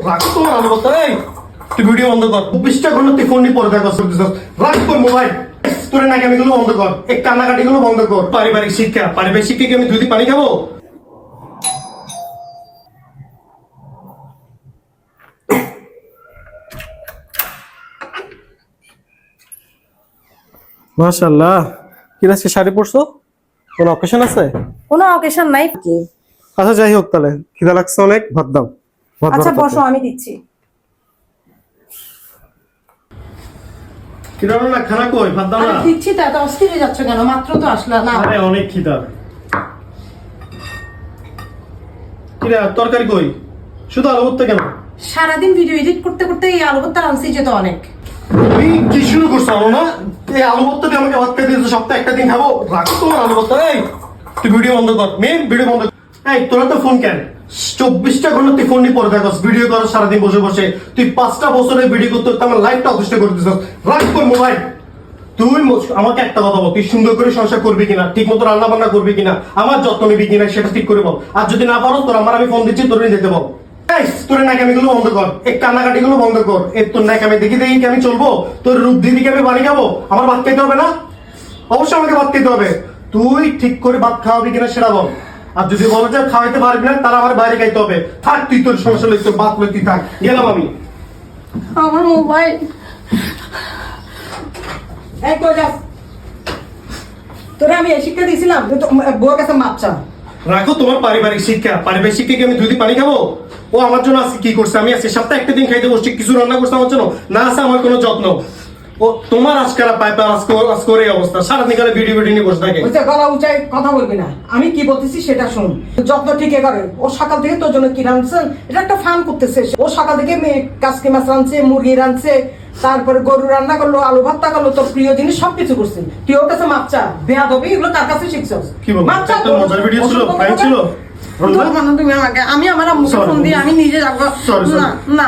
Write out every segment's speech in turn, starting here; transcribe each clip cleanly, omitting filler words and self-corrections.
রাখো তোমার আনুগত্য। এই তুই ভিডিও বন্ধ কর, 20টা ঘন্টা তুই ফোন নিয়ে পড়ে থাকস, রাখ তোর মোবাইল। তোর নাকামি গুলো বন্ধ কর, এই কান্নাকাটি গুলো বন্ধ কর। পারিবারিক শিক্ষা কি আমি দুধি পানি খাবো? মাশাআল্লাহ, কি আজকে শাড়ি পরছো? কোন অকেশন আছে? কোনো অকেশন নাই। আচ্ছা যাই হোক, তাহলে খিদা লাগছে অনেক, ভাত দাও। আচ্ছা বসো, আমি দিচ্ছি। খিদা না, খানা কই? ভাত দাও না। দিচ্ছি তো, এত অস্থির হয়ে যাচ্ছ কেন? মাত্র তো আসলা না। আরে অনেক খিদা। কিরা তরকারি কই? শুধু আলু ভর্তা কেন? সারাদিন ভিডিও এডিট করতে করতে এই আলু ভর্তা রাঁধছি যে তো অনেক। তুমি কি শুরু করছো না? এই আলু ভর্তা দিয়ে আমাকে ভাত খেতে দিয়েছো, সপ্তাহে একটা দিন খাবো, রাখো তোমার আলু ভর্তা। এই তুই ভিডিও বন্ধ কর, ভিডিও বন্ধ কর। এই তোরা তো ফোন কেন? 24টা ঘন্টা তুই ফোন নিয়ে পড়ে থাকস, ভিডিও করো সারাদিন বসে বসে। তুই 5টা বছরের ভিডিও করতে আমার লাইফটা অতিষ্ঠ করে দিচ্ছ। রাখ তোর মোবাইল। তুই আমাকে একটা কথা বল, তুই সুন্দর করে সংসার করবি কিনা, ঠিক মতো রান্না বান্না করবি কিনা, আমার যত্ন নিবি কিনা, সেটা ঠিক করে বল। আর যদি না পারো, তোর আমার আমি ফোন দিচ্ছি, তোর যেতে বল। তোর নাকামি গুলো বন্ধ কর, এই কান্নাকাটি গুলো বন্ধ কর। তোর নাকামি দেখি দেখি কি আমি চলবো? তোর রূপ দিদি কি আমি বাড়ি খাবো? আমার ভাত খেতে হবে না? অবশ্যই আমাকে ভাত খেতে হবে। তুই ঠিক করে ভাত খাওয়াবি কিনা সেটা বল। আর যদি বলো যে খাওয়াইতে পারবি না, তাহলে আমার বাইরে খাইতে হবে। থাক তুই, তোর সমস্যা নেই, তোর ভাত লইতে থাক, গেলাম আমি। আমার মোবাইল। এই কই যাস? তোরে আমি এই শিক্ষা দিয়েছিলাম যে বউয়ের কাছে মাপ চা। রাখো তোমার পারিবারিক শিক্ষা কি আমি দুধি পানি খাবো? ও আমার জন্য আজকে কি করছে? আমি আজকে সপ্তাহে একটা দিন খাইতে বসছি, কিছু রান্না করছে আমার জন্য না, আছে আমার কোনো যত্ন। ও তোমার আজকাল পাইপার আজকের এই অবস্থা, সারাদিন কালে ভিডিও নিয়ে বসে থাকে। গলা উঁচাই কথা বলবি না, আমি কি বলতেছি সেটা শুন। যত্ন ঠিকই করে। ও সকাল থেকে তোর জন্য কি রাঁধছেন, এটা একটা ফান করতেছে। ও সকাল থেকে কাসকি মাছ রাঁধছে, মুরগি রাঁধছে, তারপরে গরু রান্না করলো, আলু ভর্তা করলো, তোর প্রিয় জিনিস সবকিছু করছে। তুই ওর কাছে মাপ চা। বেয়াদ হবে, এগুলো তার কাছে শিখছস। কি বলবো? একটা মজার ভিডিও ছিল, ফাইন ছিল। তুমি আমাকে, আমি আমার আম্মুকে ফোন দিয়ে আমি নিজে যাবো। না না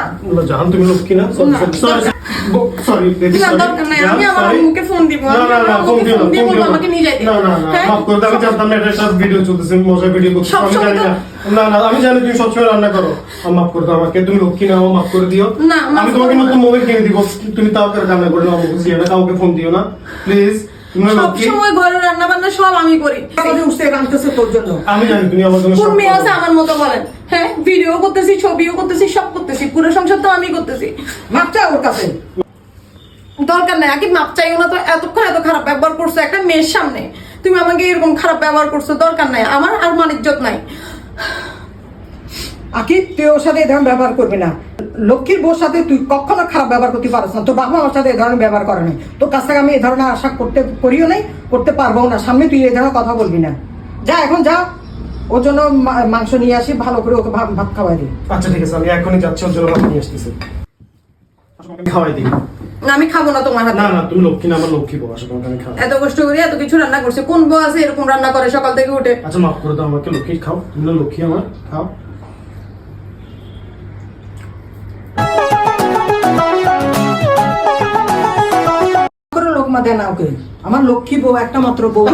জান, তুমি লোক কিনা, সরি দরকার নাই, আমি আমার আম্মুকে ফোন দিব। আমাকে নিয়ে যাইতে। মাফ করে দাও, আমি জানতাম না এটা সব ভিডিও চলতেছে, মজার ভিডিও করতেছ। আমি জানি না। না না, আমি জানি তুমি সবসময় রান্না করো। মাফ করে দাও আমাকে, তুমি লোক কিনা, মাফ করে দিও। আমি তোমাকে নতুন মোবাইল কিনে দিব, তুমি তাও করে রান্না করে নাও, কাউকে ফোন দিও না প্লিজ। সবসময় ঘরে রান্না বান্না সব আমি করি। তোর জন্য আমি জানি তুমি আমার জন্য কোন মেয়ে আছে আমার মতো বলেন? হ্যাঁ, ভিডিও করতেছি, ছবিও করতেছি, সব করতেছি, পুরো সংসার তো আমি করতেছি। মাপ চাই ওর কাছে। দরকার নাই আকিব, মাপ চাইও না তো। এতক্ষণ এত খারাপ ব্যবহার করছো একটা মেয়ের সামনে, তুমি আমাকে এরকম খারাপ ব্যবহার করছো, দরকার নাই। আমার আর মান ইজ্জত নাই। আকিব, তুই ওর সাথে এই ধরনের ব্যবহার করবি না। লক্ষ্মীর বউর সাথে তুই কখনো খারাপ ব্যবহার করতে পারছ না। তোর বাবা আমার সাথে এই ধরনের ব্যবহার করে নাই। তোর কাছ থেকে আমি এই ধরনের আশা করিও নাই, করতে পারবো না। সামনে তুই এই ধরনের কথা বলবি না। যা, এখন যা, ওর জন্য মাংস নিয়ে আসি, ভালো করে ওকে ভাত খাওয়াই দিই। আচ্ছা ঠিক আছে, আমি এখনই যাচ্ছি, ওর জন্য ভাত নিয়ে আসতেছি। খাওয়াই দিই। না, আমি খাবো না তোমার হাতে। না না, তুমি লক্ষ্মী না, আমার লক্ষ্মী বউ, আসলে আমি খাবো। এত কষ্ট করে এত কিছু রান্না করছে, কোন বউ আছে এরকম রান্না করে সকাল থেকে উঠে? আচ্ছা মাফ করে দাও আমাকে, লক্ষ্মী খাও, তুমি লক্ষ্মী আমার, খাও। লোকমা দেন ওকে, আমার লক্ষ্মী বউ, একটা মাত্র বউ।